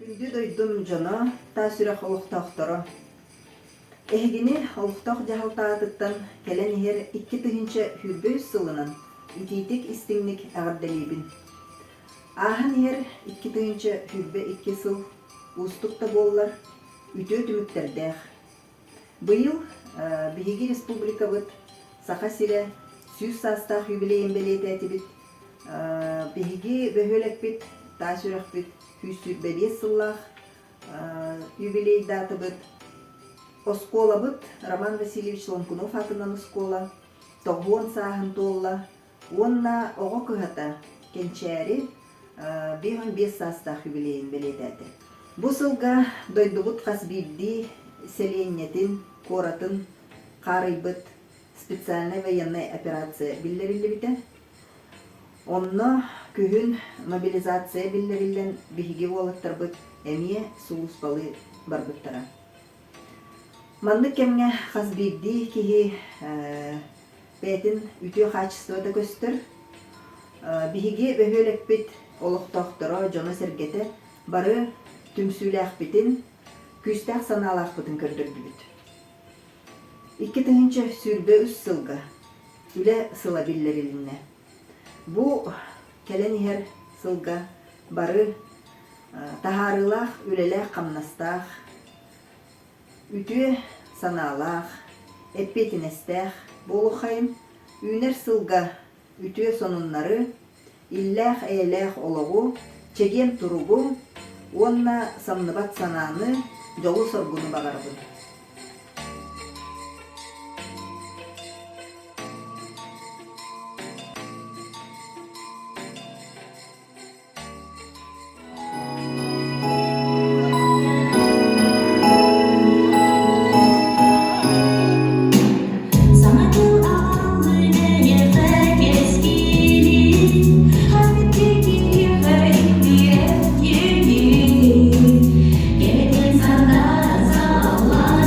Үйдү дойдум жоно, та сүрэх олуқтоқторо. Эхигини олуқтоқ жахалтаатыттан келен ихер 2 тыгынча хүрбөз сылынан үтийтик истиңник ағырдалибин. Ахан ихер 2 тыгынча хүрбө 2 сыл устукта боллар үтө түмүктердэх. Быйыл биһиги республика быт саха сире сүз састах юбилейин белететибит. Биһиги бөһөлек бит, та сүрэх бит Хүсүрбе сыллах юбилей даты быт. Оскола быт Роман Васильевич Ломкунов атынан оскола. Тоғуон сааһын толла. Онна оҕо кыһата кенчээри 5 састах юбилейин белетети. Бу сылга дойдубут хасбирди селеннетин, коратын, карыйбыт специальная военная операция биллериллибите. Онно күһүн мобилизация биллериллен биһиги уолаттарбыт эмие сулуспалы барбыттара. Манны кемге хасбирди киһи бетин үтүө качествода көстөр. Биһиги бөһөлекпит олохтохторо жоно сергете бары түмсүүлэхпитин күстэх санаалаахпытын көрдөрдүбүт. 2 тыгынча сүрбө 3 сылга үле сыла биллерилинне. Бу келен ихер сылга бары тахарылах, үлелэх камнастах, үтүө санаалах, эппетинестэх болухайын, үнер сылга үтүө сонуннары, иллэх эйлэх ологу, чеген туругу, онна самныбат санааны жолу соргуну багарбын. Allah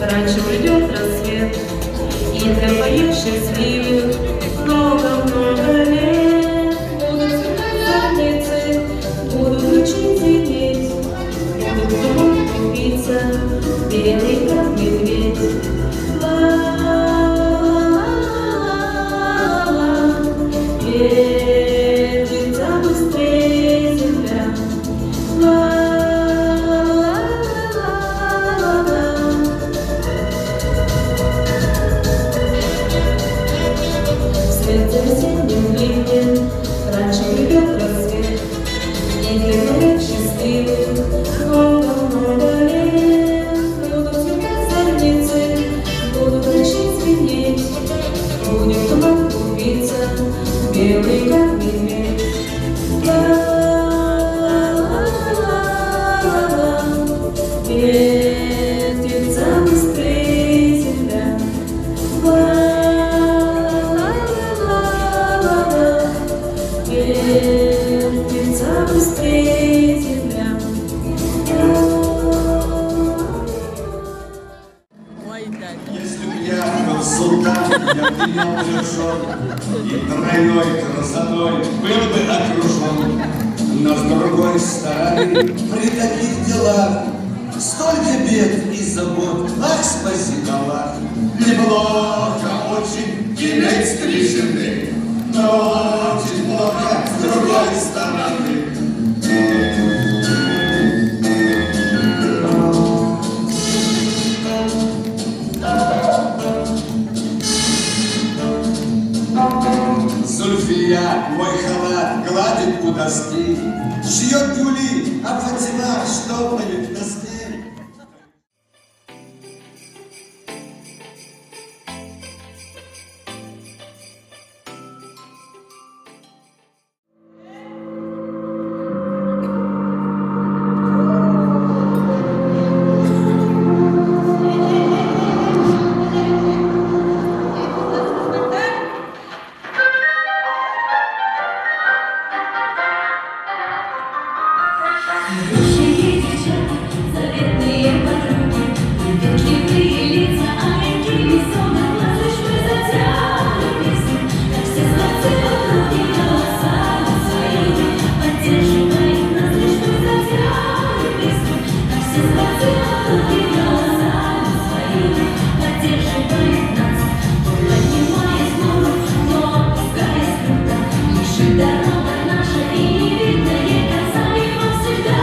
Раньше придет рассвет, и для моих счастливых много-много лет. Будут цветать зорницы, будут лучи зенить, будут домой купиться, белый как медведь. Ветрится быстрее земля. Вслед за весенним ливнем раньше придет рассвет, и для моих счастливых много-много лет. Будут цветать зорницы, будут ночи звенеть, будет туман клубиться, белый как медведь. Ветрится быстрее земля. Ветрится быстрее земля. Если б я был султан, я б имел держон, и тройной красотой был бы окружен. Но с другой стороны, при таких делах столько бед и забот, ах, спаси Аллах. Неплохо очень иметь три жены, но очень плохо с другой стороны. Зульфия мой халат гладит у доски, шьет Юли, а Фатима штопает носки. Дорога наша и не видно ей конца, и навсегда.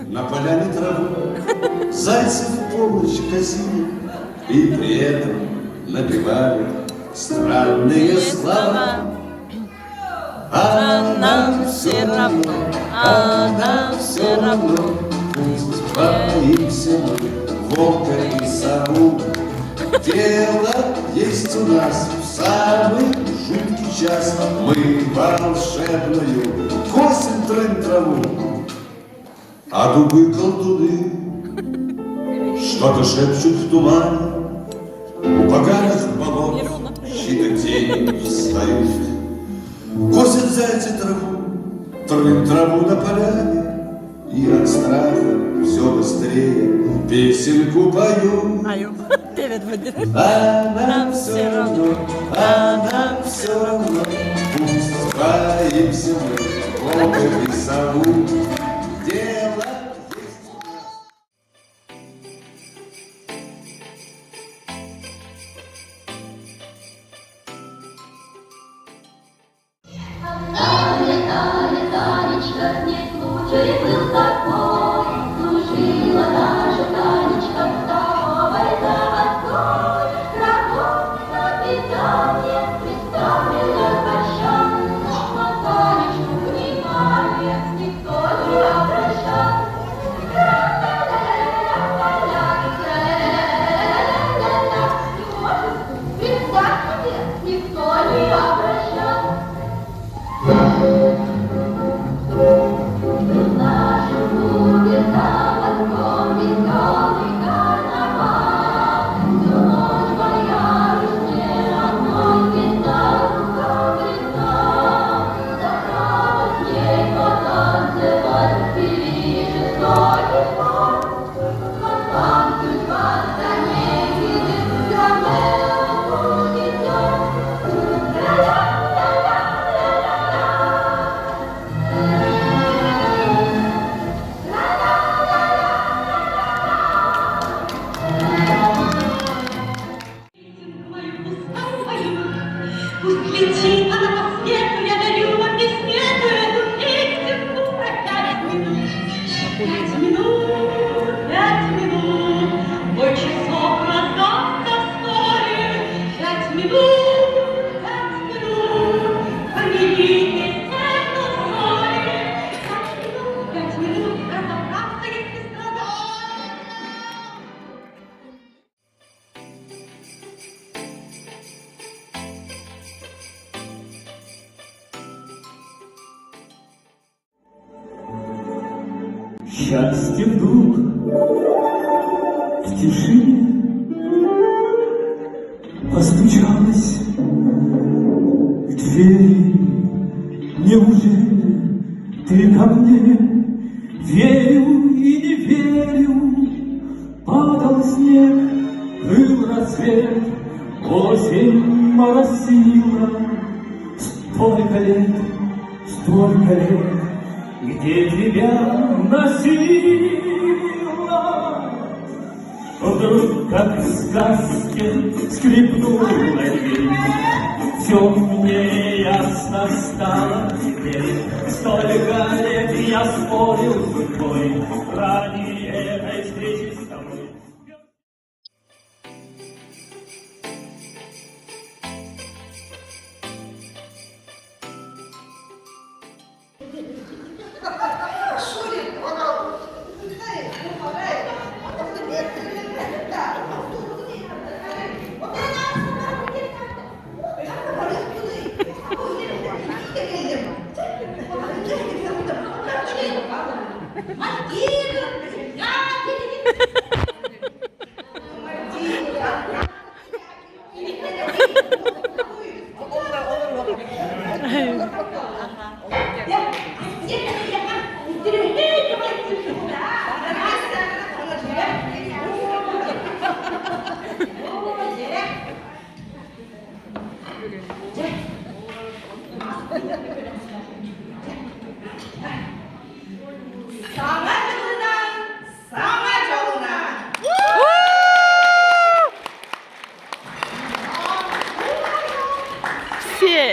На поляне траву зайцы в полночь косили и при этом напевали странные слова. А нам все равно, а нам все равно, пусть боимся мы волка и сову. Дело есть у нас в самый жуткий час, мы волшебную косим трын-траву. А дубы колдуны что-то шепчут в тумане, у поганых болот чьи-то тени встают. Косят зайцы траву, трын-траву на поляне, и от страха все быстрее песенку пою. А нам все равно, а нам все равно, пусть боимся мы волка и сову. Дело есть у нас. Танечка, не случай был такой, служила наша Танечка в столовой заводской. Работа на питание представлена большая, на Танечку внимание никто не обращал. Не может представь себе, никто не обращал. В нашем клубе заводском веселый карнавал. Всю ночь боялись мне одной звезда в руках летал. Захотелось ей потанцевать впереди жестокий спор. Потанцевать за ней видит Гомер унесет. Пусть летит она по свету, я дарю вам бессмертную эту песенку про 5 минут. 5 минут, 5 минут, бой часов раздастся вскоре. 5 минут, 5 минут, помиритесь сердцу ссоре. 5 минут, разобраться, если страдать. Счастье вдруг в тишине постучалось в двери. Неужели ты ко мне? Верю и не верю. Падал снег, был рассвет, осень моросила. Столько лет, где тебя носила. Вдруг, как в сказке, скрипнула дверь. Все мне ясно стало теперь. Столько лет я спорил с судьбой ради этой встречи с тобой. Мальдивы,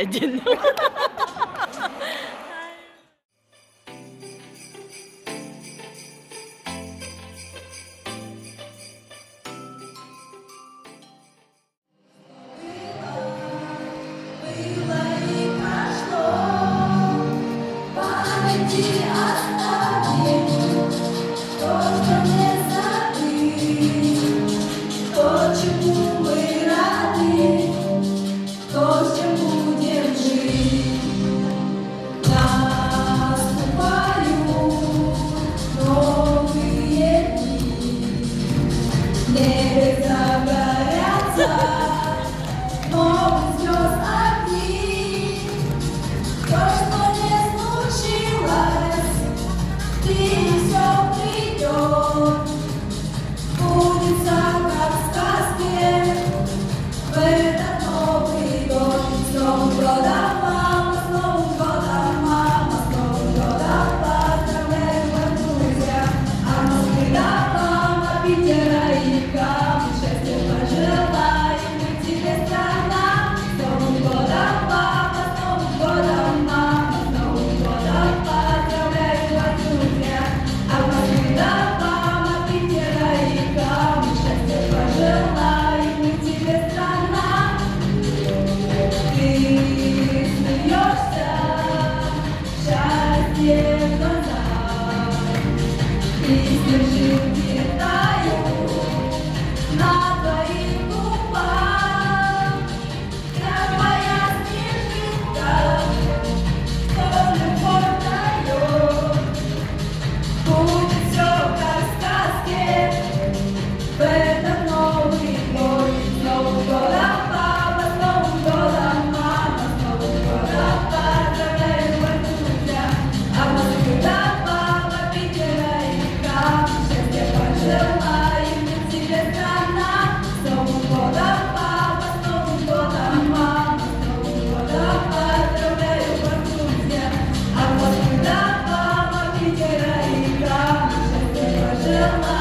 один. Было и прошло, памяти оставим то, что не забыть, то, чему мы рады, то, с чем будем жить. Наступают новые дни, в небе загорятся новых звезд огни. То, что не случилось, ты все придет, сбудется, как в сказке, в этот Новый год. С Новым годом, мама, с Новым годом, мама, с Новым годом, поздравляю вас, друзья. А Москвы до дома, Питера и Камы, счастья пожелаем мы тебе, страна. С Новым годом, папа, с Новым годом, мама, с Новым годом, поздравляю вас, друзья. А Москвы до дома, Питера и Камы, счастья пожелаем мы тебе, страна. Ты смеешься, счастье в глазах, и снежинки тают на твоих губах. Я твоя снежинка, что любовь дает. Будет все как в сказке, в этот Новый год. С Новым годом, папа, с Новым годом, мама, с Новым годом, поздравляю вас, друзья. А Москвы до папа, Питера и Камы, счастья пожелаем мы тебе, страна. С Новым годом, папа, с Новым годом, мама, с Новым годом, поздравляю вас, друзья. А Москвы до папа, Питера и Камы, счастья пожелаем.